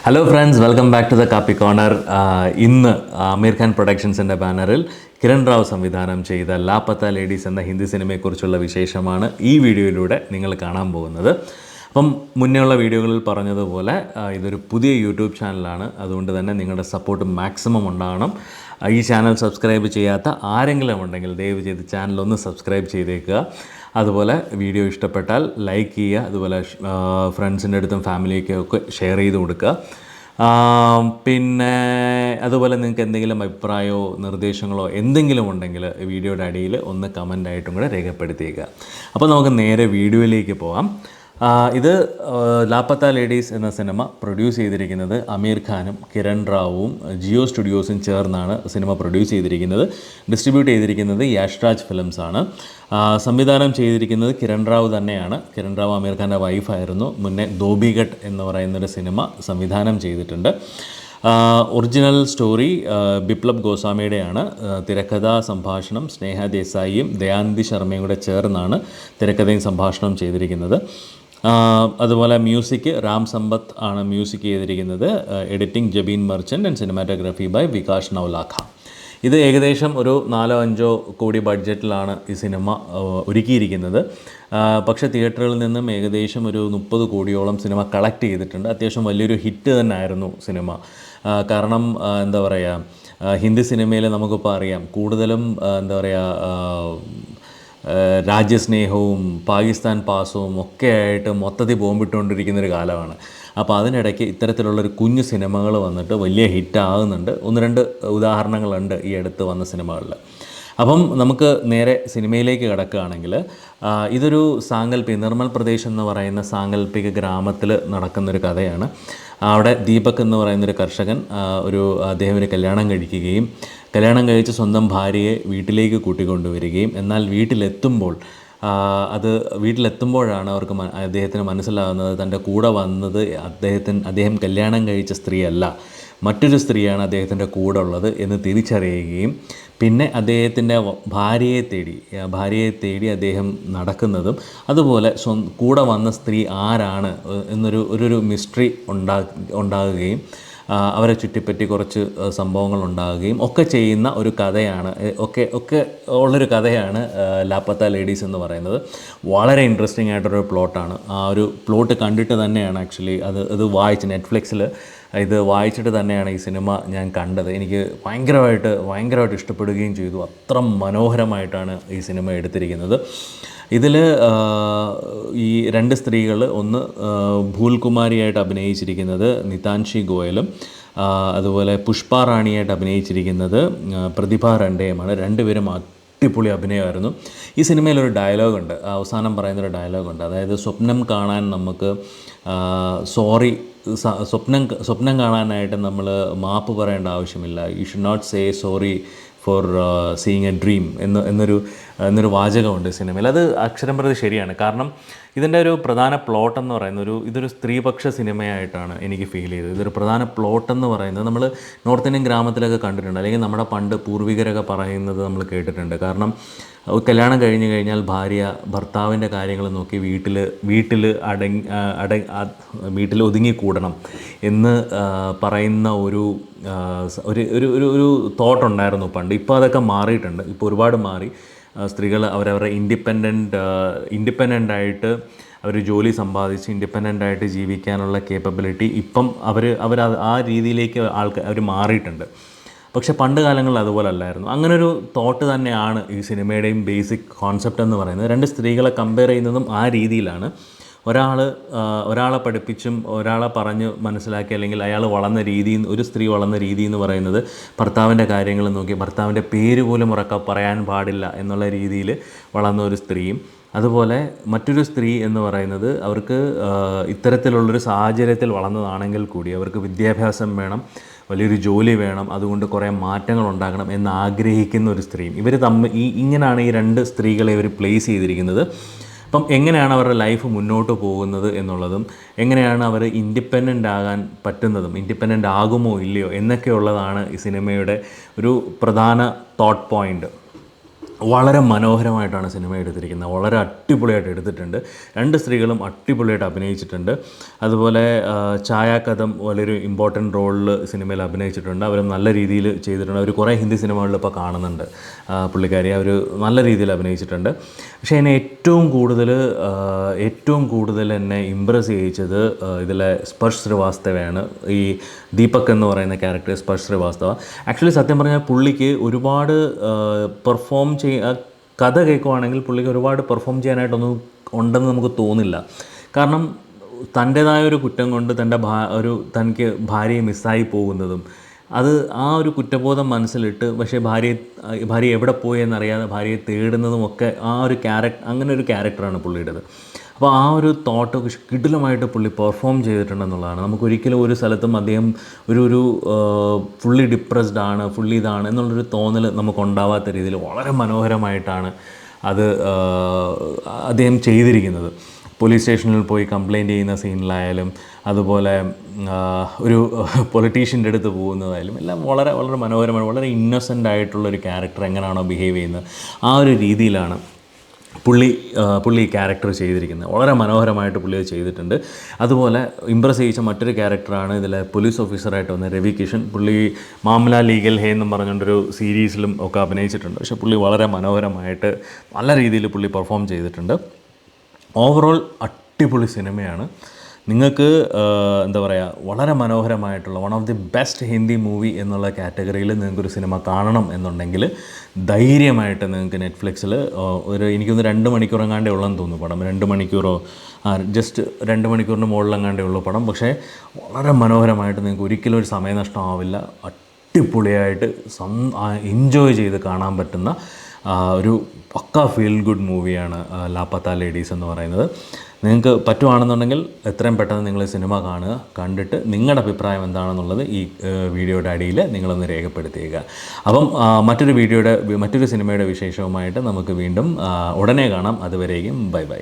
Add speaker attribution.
Speaker 1: Hello friends, welcome back to the Kaapi corner. ഇന്ന് അമീർ ഖാൻ പ്രൊഡക്ഷൻസിൻ്റെ ബാനറിൽ കിരൺ റാവ് സംവിധാനം ചെയ്ത ലാപത്ത ലേഡീസ് എന്ന ഹിന്ദി സിനിമയെക്കുറിച്ചുള്ള വിശേഷമാണ് ഈ വീഡിയോയിലൂടെ നിങ്ങൾ കാണാൻ പോകുന്നത്. അപ്പം മുന്നേയുള്ള വീഡിയോകളിൽ പറഞ്ഞതുപോലെ ഇതൊരു പുതിയ യൂട്യൂബ് ചാനലാണ്. അതുകൊണ്ട് തന്നെ നിങ്ങളുടെ സപ്പോർട്ട് മാക്സിമം ഉണ്ടാകണം. ഈ ചാനൽ സബ്സ്ക്രൈബ് ചെയ്യാത്ത ആരെങ്കിലും ഉണ്ടെങ്കിൽ ദയവ് ചെയ്ത് ചാനലൊന്ന് സബ്സ്ക്രൈബ് ചെയ്തേക്കുക. അതുപോലെ വീഡിയോ ഇഷ്ടപ്പെട്ടാൽ ലൈക്ക് ചെയ്യുക. അതുപോലെ ഫ്രണ്ട്സിൻ്റെ അടുത്തും ഫാമിലിയൊക്കെ ഒക്കെ ഷെയർ ചെയ്ത് കൊടുക്കുക. പിന്നെ അതുപോലെ നിങ്ങൾക്ക് എന്തെങ്കിലും അഭിപ്രായമോ നിർദ്ദേശങ്ങളോ എന്തെങ്കിലും ഉണ്ടെങ്കിൽ വീഡിയോയുടെ അടിയിൽ ഒന്ന് കമൻ്റായിട്ടും കൂടെ രേഖപ്പെടുത്തിയേക്കുക. അപ്പോൾ നമുക്ക് നേരെ വീഡിയോയിലേക്ക് പോകാം. ഇത് ലാപത്ത ലേഡീസ് എന്ന സിനിമ പ്രൊഡ്യൂസ് ചെയ്തിരിക്കുന്നത് അമീർ ഖാനും കിരൺ റാവുവും ജിയോ സ്റ്റുഡിയോസും ചേർന്നാണ് സിനിമ പ്രൊഡ്യൂസ് ചെയ്തിരിക്കുന്നത്. ഡിസ്ട്രിബ്യൂട്ട് ചെയ്തിരിക്കുന്നത് യാഷ്രാജ് ഫിലിംസ് ആണ്. സംവിധാനം ചെയ്തിരിക്കുന്നത് കിരൺ റാവു തന്നെയാണ്. കിരൺ റാവു അമീർ ഖാൻ്റെ വൈഫായിരുന്നു. മുന്നേ ധോബിഘട്ട് എന്ന് പറയുന്നൊരു സിനിമ സംവിധാനം ചെയ്തിട്ടുണ്ട്. ഒറിജിനൽ സ്റ്റോറി ബിപ്ലബ് ഗോസ്വാമിയുടെയാണ്. തിരക്കഥ സംഭാഷണം സ്നേഹ ദേശായിയും ദയാനിധി ശർമ്മയും കൂടെ ചേർന്നാണ് തിരക്കഥയും സംഭാഷണം ചെയ്തിരിക്കുന്നത്. അതുപോലെ മ്യൂസിക് രാം സമ്പത്ത് ആണ് മ്യൂസിക് ചെയ്തിരിക്കുന്നത്. Editing Jabeen Merchant and cinematography by Vikas Naulakha. ഇത് ഏകദേശം ഒരു 4-5 കോടി ബഡ്ജറ്റിലാണ് ഈ സിനിമ ഒരുക്കിയിരിക്കുന്നത്. പക്ഷേ തിയേറ്ററുകളിൽ നിന്നും ഏകദേശം ഒരു 30 കോടിയോളം സിനിമ കളക്ട് ചെയ്തിട്ടുണ്ട്. അത്യാവശ്യം വലിയൊരു ഹിറ്റ് തന്നെ ആയിരുന്നു സിനിമ. കാരണം എന്താ പറയുക, ഹിന്ദി സിനിമയിൽ നമുക്കിപ്പോൾ അറിയാം കൂടുതലും എന്താ പറയുക, രാജ്യസ്നേഹവും പാകിസ്ഥാൻ പാസവും ഒക്കെ ആയിട്ട് മൊത്തത്തിൽ ബോംബിട്ടുകൊണ്ടിരിക്കുന്നൊരു കാലമാണ്. അപ്പോൾ അതിനിടയ്ക്ക് ഇത്തരത്തിലുള്ളൊരു കുഞ്ഞു സിനിമകൾ വന്നിട്ട് വലിയ ഹിറ്റാകുന്നുണ്ട്. 1-2 ഉദാഹരണങ്ങളുണ്ട് ഈ അടുത്ത് വന്ന സിനിമകളിൽ. അപ്പം നമുക്ക് നേരെ സിനിമയിലേക്ക് കിടക്കുകയാണെങ്കിൽ, ഇതൊരു നിർമ്മൽ പ്രദേശ് എന്ന് പറയുന്ന സാങ്കല്പിക ഗ്രാമത്തിൽ നടക്കുന്നൊരു കഥയാണ്. അവിടെ ദീപക് എന്ന് പറയുന്നൊരു കർഷകൻ അദ്ദേഹം ഒരു കല്യാണം കഴിച്ച് സ്വന്തം ഭാര്യയെ വീട്ടിലേക്ക് കൂട്ടിക്കൊണ്ടുവരികയും എന്നാൽ വീട്ടിലെത്തുമ്പോഴാണ് അദ്ദേഹത്തിന് മനസ്സിലാകുന്നത് തൻ്റെ കൂടെ വന്നത് അദ്ദേഹം കല്യാണം കഴിച്ച സ്ത്രീയല്ല, മറ്റൊരു സ്ത്രീയാണ് അദ്ദേഹത്തിൻ്റെ കൂടെ ഉള്ളത് എന്ന് തിരിച്ചറിയുകയും പിന്നെ അദ്ദേഹത്തിൻ്റെ ഭാര്യയെ തേടി അദ്ദേഹം നടക്കുന്നതും അതുപോലെ കൂടെ വന്ന സ്ത്രീ ആരാണ് എന്നൊരു മിസ്റ്ററി ഉണ്ടാകുകയും അവരെ ചുറ്റിപ്പറ്റി കുറച്ച് സംഭവങ്ങൾ ഉണ്ടാകുകയും ഒക്കെ ചെയ്യുന്ന ഒരു കഥയാണ്. ഒക്കെ ഉള്ളൊരു കഥയാണ് ലാപത്ത ലേഡീസ് എന്ന് പറയുന്നത്. വളരെ ഇൻട്രസ്റ്റിംഗ് ആയിട്ടൊരു പ്ലോട്ടാണ്. ആ ഒരു പ്ലോട്ട് കണ്ടിട്ട് തന്നെയാണ് ആക്ച്വലി അത് നെറ്റ്ഫ്ലിക്സിൽ ഇത് വായിച്ചിട്ട് തന്നെയാണ് ഈ സിനിമ ഞാൻ കണ്ടത്. എനിക്ക് ഭയങ്കരമായിട്ട് ഇഷ്ടപ്പെടുകയും ചെയ്തു. അത്ര മനോഹരമായിട്ടാണ് ഈ സിനിമ എടുത്തിരിക്കുന്നത്. ഇതിൽ ഈ 2 സ്ത്രീകൾ, ഒന്ന് ഭൂൽകുമാരിയായിട്ട് അഭിനയിച്ചിരിക്കുന്നത് നിതാൻഷി ഗോയലും അതുപോലെ പുഷ്പ റാണിയായിട്ട് അഭിനയിച്ചിരിക്കുന്നത് പ്രതിഭ രണ്ടേയുമാണ്. 2 പേരും അടിപൊളി അഭിനയമായിരുന്നു. ഈ സിനിമയിലൊരു ഡയലോഗുണ്ട്, അവസാനം പറയുന്നൊരു ഡയലോഗുണ്ട്. അതായത് സ്വപ്നം കാണാൻ നമുക്ക് സ്വപ്നം കാണാനായിട്ട് നമ്മൾ മാപ്പ് പറയേണ്ട ആവശ്യമില്ല. You should not say sorry for seeing a dream എന്നൊരു വാചകമുണ്ട് സിനിമയിൽ. അത് അക്ഷരം പ്രതി ശരിയാണ്. കാരണം ഇതിൻ്റെ ഒരു പ്രധാന പ്ലോട്ട് എന്ന് പറയുന്നത് ഇതൊരു സ്ത്രീപക്ഷ സിനിമയായിട്ടാണ് എനിക്ക് ഫീൽ ചെയ്തത്. ഇതൊരു പ്രധാന പ്ലോട്ട് എന്ന് പറയുന്നത് നമ്മൾ നോർത്ത് ഇന്ത്യൻ ഗ്രാമത്തിലൊക്കെ കണ്ടിട്ടുണ്ട്, അല്ലെങ്കിൽ നമ്മുടെ പണ്ട് പൂർവികരൊക്കെ പറയുന്നത് നമ്മൾ കേട്ടിട്ടുണ്ട്. കാരണം കല്യാണം കഴിഞ്ഞ് കഴിഞ്ഞാൽ ഭാര്യ ഭർത്താവിൻ്റെ കാര്യങ്ങൾ നോക്കി വീട്ടിൽ ഒതുങ്ങിക്കൂടണം എന്ന് പറയുന്ന ഒരു തോട്ടുണ്ടായിരുന്നു പണ്ട്. ഇപ്പോൾ അതൊക്കെ മാറിയിട്ടുണ്ട്. ഇപ്പോൾ ഒരുപാട് മാറി. സ്ത്രീകൾ അവരവരുടെ ഇൻഡിപെൻഡൻ്റായിട്ട് അവർ ജോലി സമ്പാദിച്ച് ഇൻഡിപെൻഡൻ്റായിട്ട് ജീവിക്കാനുള്ള കേപ്പബിലിറ്റി ഇപ്പം അവർ ആ രീതിയിലേക്ക് അവർ മാറിയിട്ടുണ്ട്. പക്ഷേ പണ്ട് കാലങ്ങളിൽ അതുപോലെ അല്ലായിരുന്നു. അങ്ങനൊരു തോട്ട് തന്നെയാണ് ഈ സിനിമയുടെയും ബേസിക് കോൺസെപ്റ്റ് എന്ന് പറയുന്നത്. 2 സ്ത്രീകളെ കമ്പയർ ചെയ്യുന്നതും ആ രീതിയിലാണ്. ഒരാളെ പഠിപ്പിച്ചും ഒരാളെ പറഞ്ഞ് മനസ്സിലാക്കി, അല്ലെങ്കിൽ ഒരു സ്ത്രീ വളർന്ന രീതി എന്ന് പറയുന്നത് ഭർത്താവിൻ്റെ കാര്യങ്ങൾ നോക്കി ഭർത്താവിൻ്റെ പേര് പോലും പറയാൻ പാടില്ല എന്നുള്ള രീതിയിൽ വളർന്ന ഒരു സ്ത്രീയും, അതുപോലെ മറ്റൊരു സ്ത്രീ എന്ന് പറയുന്നത് അവർക്ക് ഇത്തരത്തിലുള്ളൊരു സാഹചര്യത്തിൽ വളർന്നതാണെങ്കിൽ കൂടി അവർക്ക് വിദ്യാഭ്യാസം വേണം, വലിയൊരു ജോലി വേണം, അതുകൊണ്ട് കുറേ മാറ്റങ്ങൾ ഉണ്ടാകണം എന്ന് ആഗ്രഹിക്കുന്ന ഒരു സ്ത്രീയും. ഇങ്ങനെയാണ് ഈ 2 സ്ത്രീകളെ ഇവർ പ്ലേസ് ചെയ്തിരിക്കുന്നത്. അപ്പം എങ്ങനെയാണ് അവരുടെ ലൈഫ് മുന്നോട്ട് പോകുന്നത് എന്നുള്ളതും എങ്ങനെയാണ് അവർ ഇൻഡിപെൻഡൻ്റ് ആകാൻ പറ്റുന്നതും ഇൻഡിപെൻഡൻ്റ് ആകുമോ ഇല്ലയോ എന്നൊക്കെയുള്ളതാണ് ഈ സിനിമയുടെ ഒരു പ്രധാന തോട്ട് പോയിൻ്റ്. വളരെ മനോഹരമായിട്ടാണ് സിനിമ എടുത്തിരിക്കുന്നത്. വളരെ അടിപൊളിയായിട്ട് എടുത്തിട്ടുണ്ട്. രണ്ട് സ്ത്രീകളും അടിപൊളിയായിട്ട് അഭിനയിച്ചിട്ടുണ്ട്. അതുപോലെ ഛായ കദം വളരെ ഇമ്പോർട്ടൻറ്റ് റോളിൽ സിനിമയിൽ അഭിനയിച്ചിട്ടുണ്ട്. അവർ നല്ല രീതിയിൽ ചെയ്തിട്ടുണ്ട്. അവർ കുറേ ഹിന്ദി സിനിമകളിൽ ഇപ്പോൾ കാണുന്നുണ്ട് പുള്ളിക്കാരി. അവർ നല്ല രീതിയിൽ അഭിനയിച്ചിട്ടുണ്ട്. പക്ഷേ എന്നെ ഏറ്റവും കൂടുതൽ എന്നെ ഇമ്പ്രസ് ചെയ്യിച്ചത് ഇതിലെ സ്പർശ് ശ്രീവാസ്തവയാണ്. ഈ ദീപക് എന്ന് പറയുന്ന ക്യാരക്ടർ സ്പർശ് ശ്രീവാസ്തവ. ആക്ച്വലി സത്യം പറഞ്ഞാൽ പുള്ളിക്ക് ഒരുപാട് പെർഫോം കഥ കേൾക്കുവാണെങ്കിൽ പുള്ളിക്ക് ഒരുപാട് പെർഫോം ചെയ്യാനായിട്ടൊന്നും ഉണ്ടെന്ന് നമുക്ക് തോന്നില്ല. കാരണം തൻ്റേതായ ഒരു കുറ്റം കൊണ്ട് തനിക്ക് ഭാര്യയെ മിസ്സായി പോകുന്നതും അത് ആ ഒരു കുറ്റബോധം മനസ്സിലിട്ട് പക്ഷേ ഭാര്യ എവിടെ പോയി എന്നറിയാതെ ഭാര്യയെ തേടുന്നതുമൊക്കെ അങ്ങനെ ഒരു ക്യാരക്ടറാണ് പുള്ളിയുടേത്. അപ്പോൾ ആ ഒരു തോട്ട് കിടിലമായിട്ട് പുള്ളി പെർഫോം ചെയ്തിട്ടുണ്ടെന്നുള്ളതാണ്. നമുക്കൊരിക്കലും ഒരു സ്ഥലത്തും അദ്ദേഹം ഒരു ഫുള്ളി ഡിപ്രസ്ഡ് ആണ്, ഫുള്ളി ഇതാണ് എന്നുള്ളൊരു തോന്നൽ നമുക്കുണ്ടാവാത്ത രീതിയിൽ വളരെ മനോഹരമായിട്ടാണ് അത് അദ്ദേഹം ചെയ്തിരിക്കുന്നത്. പോലീസ് സ്റ്റേഷനിൽ പോയി കംപ്ലയിൻറ്റ് ചെയ്യുന്ന സീനിലായാലും അതുപോലെ ഒരു പൊളിറ്റീഷ്യൻ്റെ അടുത്ത് പോകുന്നതായാലും എല്ലാം വളരെ വളരെ മനോഹരമാണ്. വളരെ ഇന്നസെൻ്റ് ആയിട്ടുള്ളൊരു ക്യാരക്ടർ എങ്ങനെയാണോ ബിഹേവ് ചെയ്യുന്നത് ആ ഒരു രീതിയിലാണ് പുള്ളി ഈ ക്യാരക്ടർ ചെയ്തിരിക്കുന്നത്. വളരെ മനോഹരമായിട്ട് പുള്ളി അത് ചെയ്തിട്ടുണ്ട്. അതുപോലെ ഇമ്പ്രസ് ചെയ്യിച്ച മറ്റൊരു ക്യാരക്ടറാണ് ഇതിലെ പോലീസ് ഓഫീസറായിട്ട് വന്ന രവി കിഷൻ. പുള്ളി മാംല ലീഗൽ ഹേ എന്നും പറഞ്ഞുകൊണ്ടൊരു സീരീസിലും ഒക്കെ അഭിനയിച്ചിട്ടുണ്ട്. പക്ഷേ പുള്ളി വളരെ മനോഹരമായിട്ട് നല്ല രീതിയിൽ പുള്ളി പെർഫോം ചെയ്തിട്ടുണ്ട്. ഓവറോൾ അടിപൊളി സിനിമയാണ്. നിങ്ങൾക്ക് എന്താ പറയുക, വളരെ മനോഹരമായിട്ടുള്ള one of the best Hindi movie എന്നുള്ള കാറ്റഗറിയിൽ നിങ്ങൾക്കൊരു സിനിമ കാണണം എന്നുണ്ടെങ്കിൽ ധൈര്യമായിട്ട് നിങ്ങൾക്ക് നെറ്റ്ഫ്ലിക്സിൽ എനിക്കൊന്ന് 2 മണിക്കൂറെങ്ങാണ്ടേ ഉള്ളെന്ന് തോന്നുന്നു പടം. 2 മണിക്കൂറോ ജസ്റ്റ് 2 മണിക്കൂറിന് മുകളിലെങ്ങാണ്ടേ ഉള്ളൂ പടം. പക്ഷേ വളരെ മനോഹരമായിട്ട് നിങ്ങൾക്ക് ഒരിക്കലും ഒരു സമയനഷ്ടമാവില്ല. അടിപൊളിയായിട്ട് എൻജോയ് ചെയ്ത് കാണാൻ പറ്റുന്ന ഒരു പക്ക ഫീൽ ഗുഡ് മൂവിയാണ് ലാപ്പത്ത ലേഡീസ് എന്ന് പറയുന്നത്. നിങ്ങൾക്ക് പറ്റുവാണെന്നുണ്ടെങ്കിൽ എത്രയും പെട്ടെന്ന് നിങ്ങൾ സിനിമ കാണുക. കണ്ടിട്ട് നിങ്ങളുടെ അഭിപ്രായം എന്താണെന്നുള്ളത് ഈ വീഡിയോയുടെ അടിയിൽ നിങ്ങളൊന്ന് രേഖപ്പെടുത്തിയേക്കുക. അപ്പം മറ്റൊരു സിനിമയുടെ വിശേഷവുമായിട്ട് നമുക്ക് വീണ്ടും ഉടനെ കാണാം. അതുവരേക്കും ബൈ ബൈ.